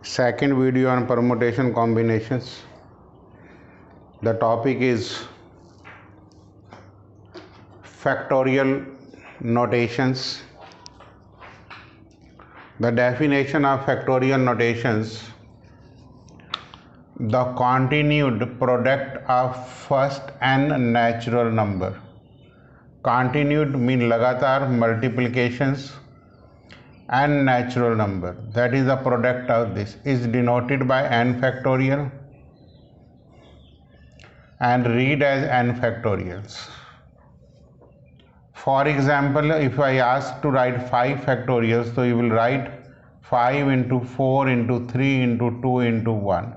Second video on permutation combinations. The topic is factorial notations. The definition of factorial notations: the continued product of first n natural number. Continued mean लगातार multiplications and natural number, that is the product of this, is denoted by n factorial and read as n factorials. For example, if I ask to write 5 factorials, so you will write 5 into 4 into 3 into 2 into 1,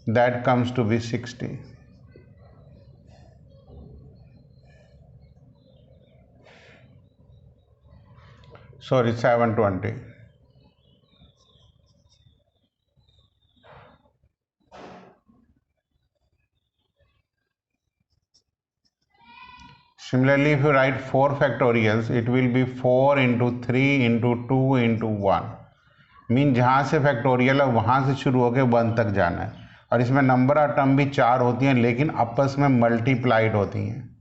that comes to be 60. Sorry, 720. Similarly, if you write 4 factorials, it will be 4 into 3 into 2 into 1. Mean जहाँ से factorial है वहाँ से शुरू होकर 1 तक जाना है, और इसमें नंबर ऑफ टर्म भी 4 होती हैं लेकिन आपस में मल्टीप्लाइड होती हैं.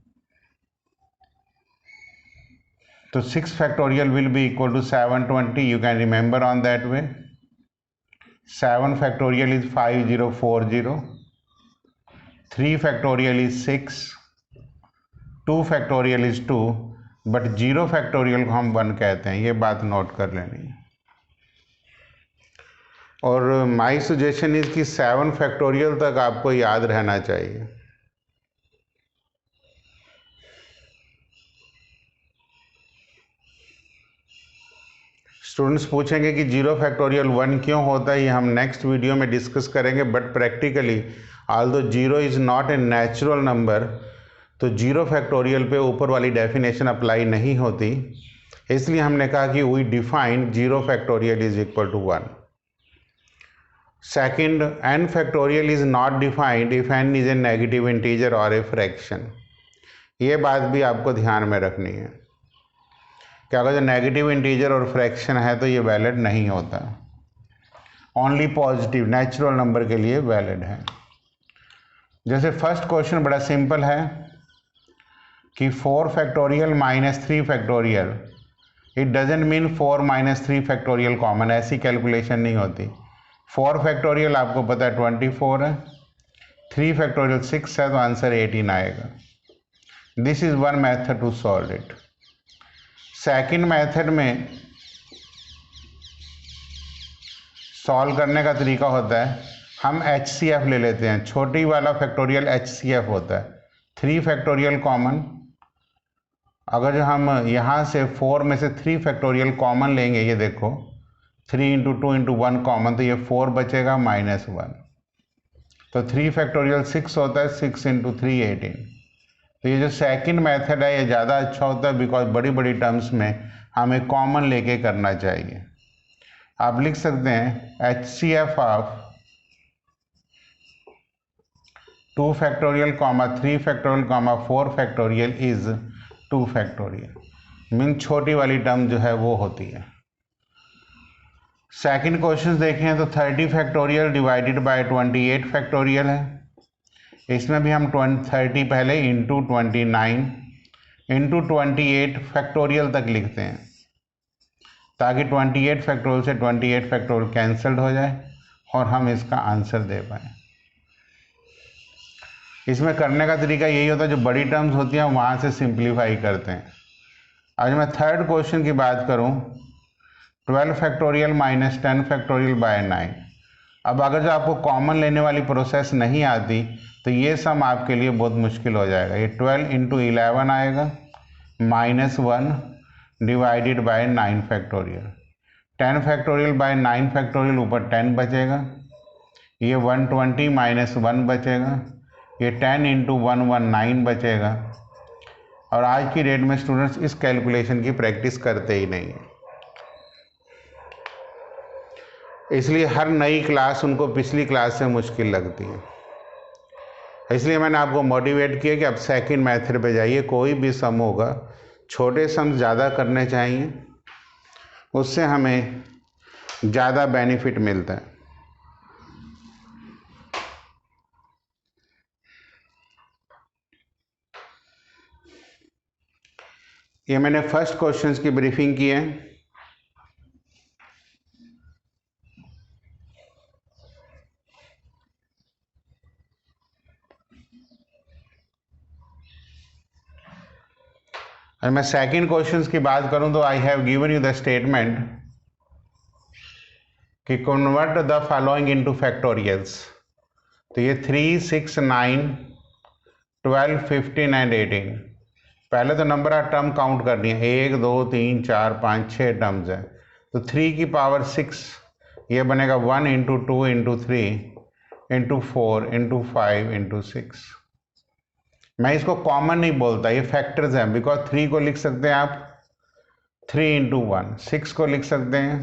तो 6 factorial will be equal to 720. You can remember on that way. 7 factorial is 5040. 3 factorial is 6. 2 factorial is 2. But 0 factorial को हम 1 कहते हैं. ये बात नोट कर लेनी है. और माई सजेशन इज कि 7 factorial तक आपको याद रहना चाहिए. स्टूडेंट्स पूछेंगे कि 0 फैक्टोरियल 1 क्यों होता है, ये हम नेक्स्ट वीडियो में डिस्कस करेंगे. But practically although 0 is not a natural number, तो 0 फैक्टोरियल पे ऊपर वाली डेफिनेशन अप्लाई नहीं होती. इसलिए हमने कहा कि we define 0 factorial is equal to 1. Second, n factorial is not defined if n is a negative integer और ए फ्रैक्शन. ये बात भी आपको ध्यान में रखनी है कि अगर जो नेगेटिव इंटीजर और फ्रैक्शन है तो ये वैलिड नहीं होता. ओनली पॉजिटिव नेचुरल नंबर के लिए वैलिड है. जैसे फर्स्ट क्वेश्चन बड़ा सिंपल है कि 4 factorial minus 3 factorial, it doesn't mean 4 minus 3 factorial common. ऐसी कैलकुलेशन नहीं होती. 4 फैक्टोरियल आपको पता है 24 है, 3 फैक्टोरियल 6 है, तो आंसर 18 आएगा. This is one method to solve it. Second method में सॉल्व करने का तरीका होता है, हम HCF ले लेते हैं. छोटी वाला फैक्टोरियल HCF होता है. 3 फैक्टोरियल कॉमन. अगर जो हम यहाँ से 4 में से 3 फैक्टोरियल कॉमन लेंगे, ये देखो 3 इंटू 2 इंटू 1 कॉमन, तो ये 4 बचेगा माइनस 1. तो 3 फैक्टोरियल 6 होता है, 6 इंटू 3 18. तो ये जो सेकंड मेथड है ये ज़्यादा अच्छा होता है, बिकॉज बड़ी बड़ी टर्म्स में हमें कॉमन लेके करना चाहिए. आप लिख सकते हैं HCF of 2 factorial comma 3 factorial comma 4 factorial is 2 factorial. Mean छोटी वाली टर्म जो है वो होती है. सेकंड क्वेश्चन देखें तो 30 फैक्टोरियल डिवाइडेड बाय 28 फैक्टोरियल है. इसमें भी हम 30 पहले इंटू 29 इंटू 28 फैक्टोरियल तक लिखते हैं, ताकि 28 फैक्टोरियल से 28 फैक्टोरियल कैंसल्ड हो जाए और हम इसका आंसर दे पाए. इसमें करने का तरीका यही होता है, जो बड़ी टर्म्स होती हैं वहाँ से सिंप्लीफाई करते हैं. आज मैं थर्ड क्वेश्चन की बात करूँ, 12 फैक्टोरियल माइनस 10 फैक्टोरियल बाय 9. अब अगर जो आपको कॉमन लेने वाली प्रोसेस नहीं आती तो ये सम आपके लिए बहुत मुश्किल हो जाएगा. ये 12 इंटू 11 आएगा minus 1 divided by 9 factorial. 10 factorial by 9 factorial, ऊपर 10 बचेगा. ये 120 माइनस 1 बचेगा. ये 10 इंटू 119 बचेगा. और आज की डेट में स्टूडेंट्स इस कैलकुलेशन की प्रैक्टिस करते ही नहीं है, इसलिए हर नई क्लास उनको पिछली क्लास से मुश्किल लगती है. इसलिए मैंने आपको मोटिवेट किया कि आप सेकंड मेथड पे जाइए. कोई भी सम होगा, छोटे सम ज़्यादा करने चाहिए, उससे हमें ज़्यादा बेनिफिट मिलता है. ये मैंने फर्स्ट क्वेश्चंस की ब्रीफिंग की है। और मैं सेकंड क्वेश्चंस की बात करूं तो I have given you the statement कि convert the following into factorials. तो ये 3, 6, 9, 12, 15 एंड 18। पहले तो नंबर ऑफ टर्म काउंट करनी है। 1, 2, 3, 4, 5, 6 टर्म्स हैं। तो 3 की पावर 6 ये बनेगा 1 into 2 into 3 into 4 into 5 into 6। मैं इसको कॉमन नहीं बोलता, ये फैक्टर्स हैं। बिकॉज 3 को लिख सकते हैं आप 3 इंटू 1, 6 को लिख सकते हैं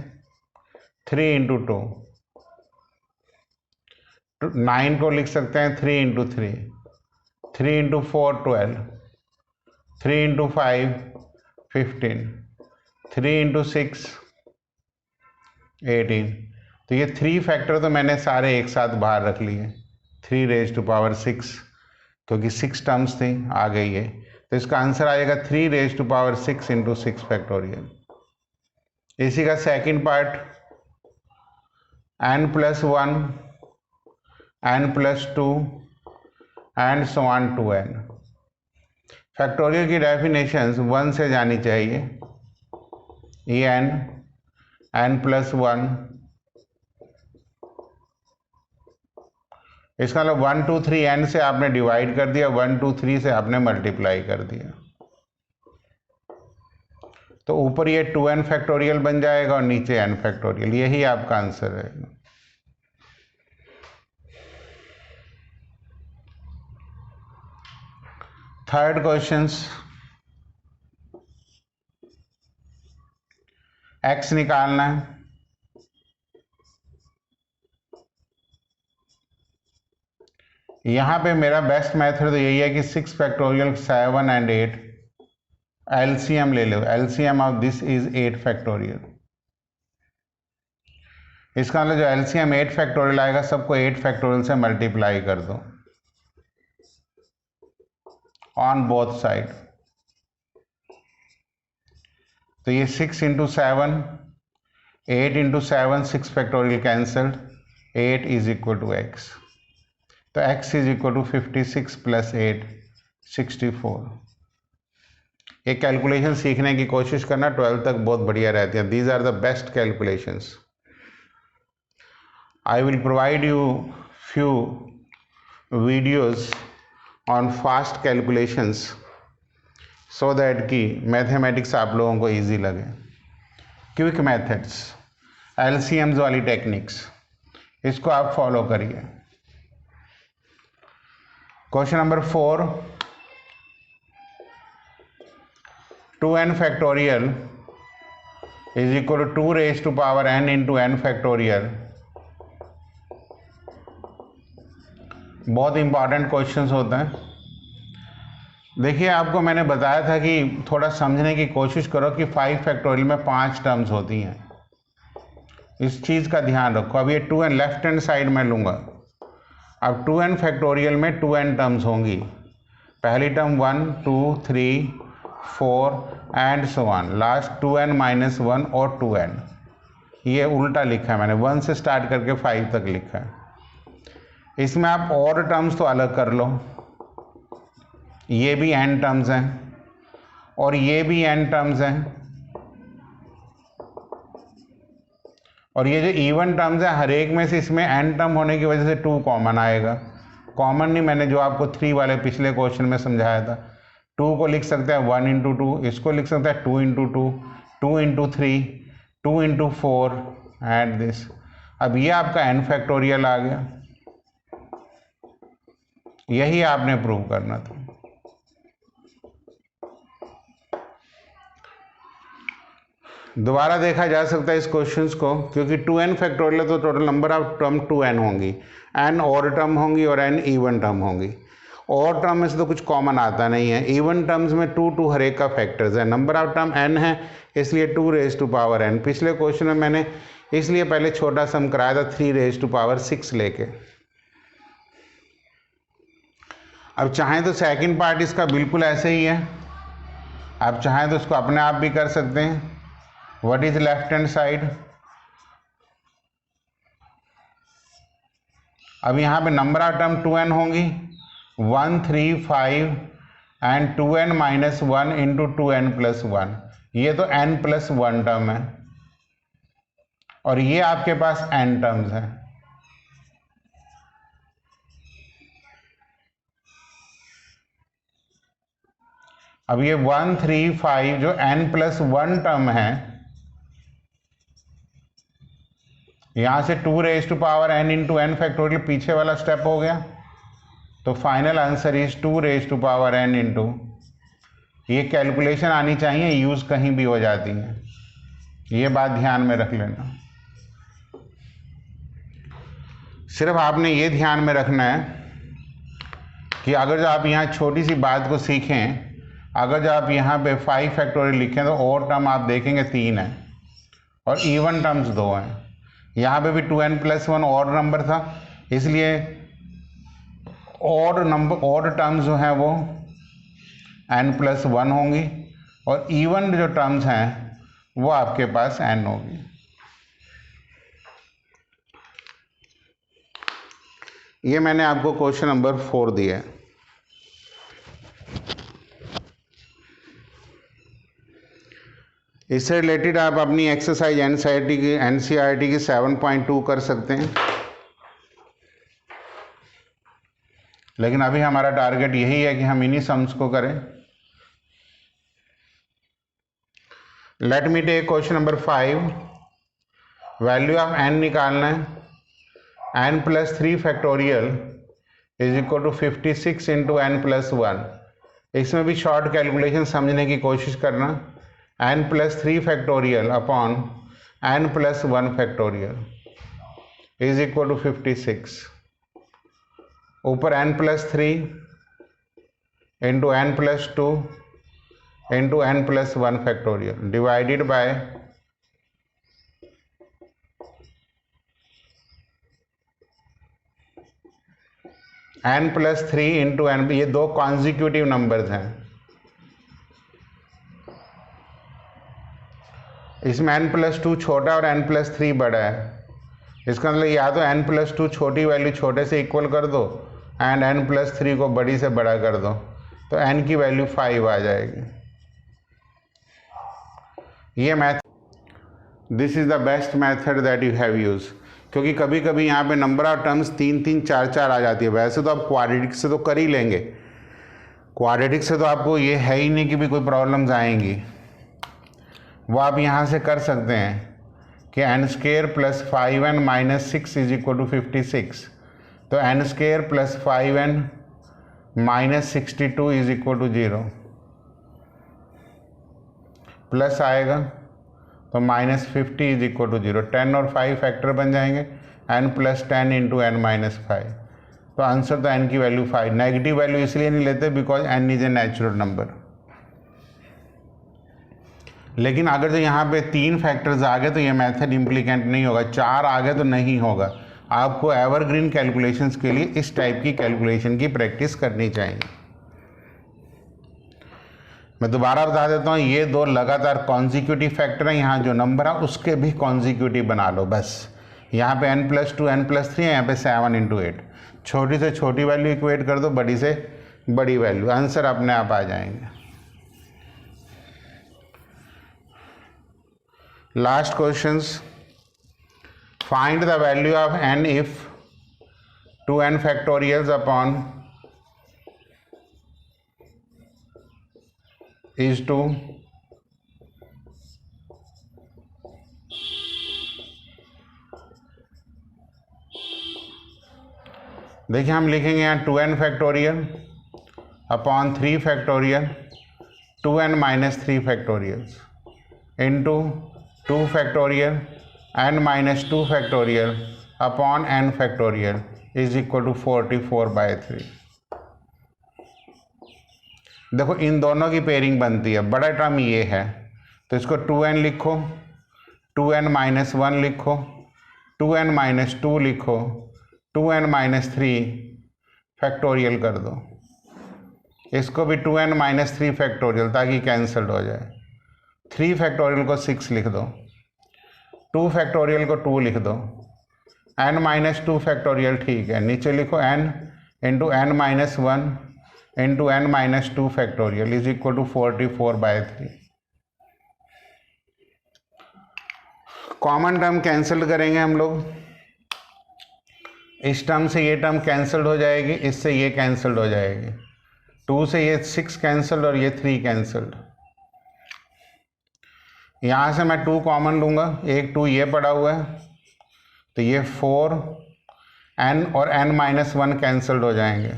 3 इंटू 2, 9 को लिख सकते हैं 3 इंटू 3, 3 इंटू 4 12, 3 इंटू 5 15, 3 इंटू 6 18। तो ये 3 फैक्टर तो मैंने सारे एक साथ बाहर रख लिए। 3 रेज टू पावर 6 क्योंकि 6 टर्म्स थी, आ गई है। तो इसका आंसर आएगा 3 raise to power 6 into 6 factorial. इसी का second part n plus 1, n plus 2 and so on to n। Factorial की डेफिनेशंस 1 से जानी चाहिए। ये n प्लस 1, इसका मतलब 1 2 3 n से आपने डिवाइड कर दिया, 1 2 3 से आपने मल्टीप्लाई कर दिया। तो ऊपर ये 2n फैक्टोरियल बन जाएगा और नीचे n फैक्टोरियल। यही आपका आंसर है। थर्ड क्वेश्चंस, x निकालना है। यहाँ पे मेरा बेस्ट मेथड तो यही है कि 6 फैक्टोरियल 7 एंड 8 एलसीएम ले लो। LCM of this is 8 factorial. इसका मतलब जो एलसीएम 8 फैक्टोरियल आएगा सबको 8 फैक्टोरियल से मल्टीप्लाई कर दो ऑन बोथ साइड। तो ये 6 into 7, 8 into 7, 6 factorial cancelled, 8 is equal to x। तो x is equal to 56 plus 8 64। ये कैलकुलेशन सीखने की कोशिश करना, 12 तक बहुत बढ़िया रहती है। These are the best calculations. I will provide you few videos on fast calculations so that कि मैथमेटिक्स आप लोगों को इजी लगे। क्विक मेथड्स, एलसीएम्स वाली टेक्निक्स, इसको आप फॉलो करिए। Question number 4, 2n factorial is equal to 2 raise to power n into n factorial. बहुत इंपॉर्टेंट क्वेश्चंस होते हैं। देखिए, आपको मैंने बताया था कि थोड़ा समझने की कोशिश करो कि 5 फैक्टोरियल में 5 टर्म्स होती हैं। इस चीज़ का ध्यान रखो। अब ये 2n लेफ्ट हैंड साइड में लूँगा। अब 2n फैक्टोरियल में 2n टर्म्स होंगी। पहली term 1 2 3 4 and so on, last 2n minus 1 और 2n। ये उल्टा लिखा है मैंने, 1 से स्टार्ट करके 5 तक लिखा है। इसमें आप और टर्म्स तो अलग कर लो। ये भी n टर्म्स हैं और ये भी n टर्म्स हैं, और ये जो इवन टर्म्स है हर एक में से इसमें n टर्म होने की वजह से 2 कॉमन आएगा। कॉमन नहीं, मैंने जो आपको 3 वाले पिछले क्वेश्चन में समझाया था। 2 को लिख सकते हैं 1 इंटू 2, इसको लिख सकते हैं 2 into 2, 2 into 3, 2 into 4 and this. अब ये आपका n फैक्टोरियल आ गया। यही आपने प्रूव करना था। दोबारा देखा जा सकता है इस क्वेश्चंस को, क्योंकि 2n फैक्टोरियल तो total number of term 2n होंगी। n और टर्म होंगी और n इवन टर्म होंगी। और टर्म में से तो कुछ कॉमन आता नहीं है। इवन टर्म्स में 2 2 हर एक का फैक्टर्स है। नंबर ऑफ टर्म n है, इसलिए 2 रेज टू पावर n। पिछले क्वेश्चन में मैंने इसलिए पहले छोटा सम कराया था 3 रेज टू पावर 6 लेके। अब चाहें तो सेकंड पार्ट इसका बिल्कुल ऐसे ही है, आप चाहें तो इसको अपने आप भी कर सकते हैं। What is left hand side? अब यहाँ पे नंबर ऑफ टर्म 2n होंगी, 1 3 5 and 2n minus 1 into 2n plus 1। ये तो n प्लस 1 टर्म है और ये आपके पास n टर्म्स है। अब ये 1 3 5 जो n प्लस 1 टर्म है, यहां से 2 raise to power n into n factorial पीछे वाला स्टेप हो गया, तो final answer is 2 raise to power n into, ये कैलकुलेशन आनी चाहिए, यूज कहीं भी हो जाती है, ये बात ध्यान में रख लेना। सिर्फ आपने ये ध्यान में रखना है कि अगर जो आप यहाँ छोटी सी बात को सीखें, अगर जो आप यहाँ पे 5 फैक्टोरियल लिखें तो और टर्म आप देखेंगे 3 है और इवन टर्म्स 2 हैं। यहाँ पे भी 2n प्लस 1 और नंबर था, इसलिए और टर्म्स जो हैं वो n प्लस 1 होंगी और इवन जो टर्म्स हैं वो आपके पास n होगी। ये मैंने आपको क्वेश्चन नंबर 4 दिया है। इससे रिलेटेड आप अपनी एक्सरसाइज एनसीईआरटी की 7.2 कर सकते हैं, लेकिन अभी हमारा टारगेट यही है कि हम इन्हीं सम्स को करें। Let me take question number 5। Value of n निकालना है। n plus 3 factorial is equal to 56 into n plus 1। इसमें भी शॉर्ट कैलकुलेशन समझने की कोशिश करना। n plus 3 factorial upon n plus 1 factorial is equal to 56। ऊपर n plus 3 into n plus 2 into n plus 1 factorial divided by n plus 3 into n। ये दो consecutive numbers हैं, इसमें n प्लस 2 छोटा और n प्लस 3 बड़ा है। इसका मतलब या तो n प्लस 2 छोटी वैल्यू छोटे से इक्वल कर दो एंड n प्लस 3 को बड़ी से बड़ा कर दो, तो n की वैल्यू 5 आ जाएगी। ये this is the best method that you have use, क्योंकि कभी कभी यहाँ पे नंबर ऑफ टर्म्स 3 3 4 4 आ जाती है। वैसे तो आप क्वाड्रेटिक से तो कर ही लेंगे, क्वाड्रेटिक से तो आपको ये है ही नहीं कि भी कोई प्रॉब्लम्स आएंगी, वो आप यहाँ से कर सकते हैं कि n square plus 5n minus 6 is equal to 56। तो n square plus 5n minus 62 is equal to 0, plus आएगा तो माइनस 50 इज इक्वल टू 0। 10 और 5 फैक्टर बन जाएंगे, n plus 10 into n minus 5। तो आंसर तो n की वैल्यू 5। नेगेटिव वैल्यू इसलिए नहीं लेते because n is a natural number. लेकिन अगर जो यहाँ पे 3 फैक्टर्स आ गए तो ये मेथड इम्प्लीकेंट नहीं होगा, 4 आ गए तो नहीं होगा। आपको एवरग्रीन कैलकुलेशंस के लिए इस टाइप की कैलकुलेशन की प्रैक्टिस करनी चाहिए। मैं दोबारा बता देता हूँ, ये दो लगातार कॉन्जिक्यूटिव फैक्टर हैं, यहाँ जो नंबर है उसके भी कॉन्जिक्यूटिव बना लो बस। यहाँ पे n प्लस 2 n प्लस 3 है, यहाँ पे 7 इंटू 8। छोटी से छोटी वैल्यू इक्वेट कर दो, बड़ी से बड़ी वैल्यू, आंसर अपने आप आ जाएंगे। Last questions. Find the value of n if 2n factorials upon is to देखिए हम लिखेंगे यहाँ 2n factorial upon 3 factorial 2n minus 3 factorials into 2 factorial n minus 2 factorial upon n factorial is equal to 44/3। देखो इन दोनों की pairing बनती है, बड़ा टर्म ये है तो इसको 2n लिखो, 2n माइनस 1 लिखो, 2n माइनस 2 लिखो, 2n माइनस 3 फैक्टोरियल कर दो। इसको भी 2n माइनस 3 फैक्टोरियल ताकि कैंसल्ड हो जाए। 3 फैक्टोरियल को 6 लिख दो, 2 फैक्टोरियल को 2 लिख दो, n माइनस 2 फैक्टोरियल ठीक है, नीचे लिखो n into n minus 1 into n minus 2 factorial is equal to 44/3। Common term cancel करेंगे हम लोग, इस टर्म से ये टर्म कैंसल्ड हो जाएगी, इससे ये कैंसल्ड हो जाएगी, 2 से ये 6 कैंसल्ड और ये 3 कैंसल्ड। यहाँ से मैं 2 कॉमन लूँगा, एक 2 ये पड़ा हुआ है तो ये 4 n और n माइनस 1 कैंसल्ड हो जाएंगे।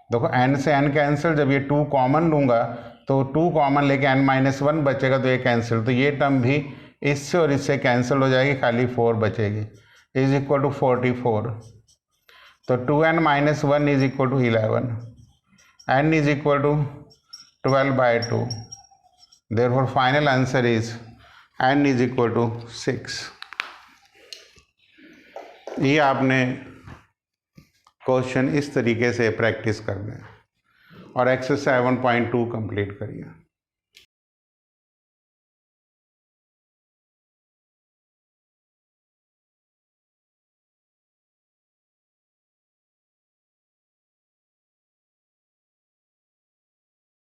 देखो n से n कैंसिल, जब ये 2 कॉमन लूँगा तो 2 कॉमन लेके n माइनस 1 बचेगा तो ये कैंसिल, तो ये टर्म भी इससे और इससे कैंसिल हो जाएगी, खाली 4 बचेगी इज इक्वल टू 44। तो 2n minus 1 is equal to 11, n is equal to 12/2, therefore final answer is n is equal to 6। ये आपने क्वेश्चन इस तरीके से प्रैक्टिस करना है और एक्सरसाइज 7.2 कंप्लीट करिए।